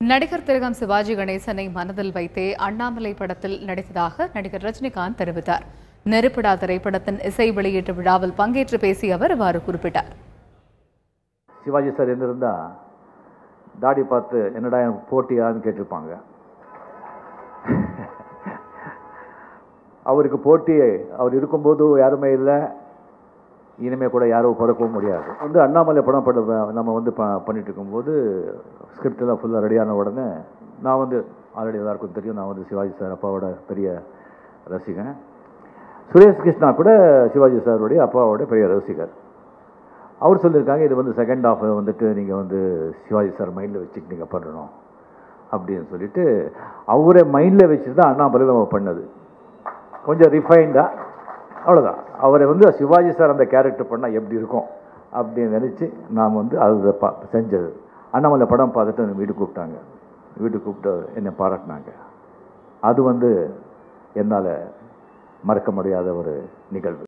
நடிகர் திலகம் சிவாஜி கணேசனை மனதில் வைத்தே அண்ணாமலை படத்தில் நடித்ததாக நடிகர் ரஜினிகாந்த் தெரிவித்தார். நெருப்பிடா திரைப்படத்தின் இசை வெளியீட்டு விழாவில் பங்கேற்று பேசிய அவர் இவ்வாறு குறிப்பிட்டார். சிவாஜி சார் இருந்திருந்தா தாடி பார்த்து என்னடா எனக்கு போட்டியான்னு கேட்டிருப்பாங்க. அவருக்கு போட்டி அவர் இருக்கும்போது யாருமே இல்லை, இனிமேல் கூட யாரும் பிறக்கவும் முடியாது. அண்ணாமலை படம் நம்ம பண்ணிட்டு இருக்கும்போது ஸ்கிரிப்டெல்லாம் ஃபுல்லாக ரெடியான உடனே நான் ஆல்ரெடி எல்லாருக்கும் தெரியும், நான் சிவாஜி சார் அப்பாவோட பெரிய ரசிகன். சுரேஷ் கிருஷ்ணா கூட சிவாஜி சாருடைய அப்பாவோட பெரிய ரசிகர். அவர் சொல்லியிருக்காங்க, இது செகண்ட் ஹாஃப் நீங்கள் சிவாஜி சார் மைண்டில் வச்சுட்டு நீங்கள் பண்ணணும் அப்படின்னு சொல்லிட்டு அவரே மைண்டில் வச்சுட்டு தான் அண்ணாமலை நம்ம பண்ணது. கொஞ்சம் ரிஃபைண்டாக, அவ்வளோதான். அவரை சிவாஜி சார் அந்த கேரக்டர் பண்ணால் எப்படி இருக்கும் அப்படின்னு நினச்சி நாம் அதை செஞ்சது. அண்ணாமலை படம் பார்த்துட்டு வீட்டுக்கு கூப்பிட்டாங்க. வீட்டுக்கு கூப்பிட்டு என்னை பாராட்டினாங்க. அது என்னால் மறக்க முடியாத ஒரு நிகழ்வு.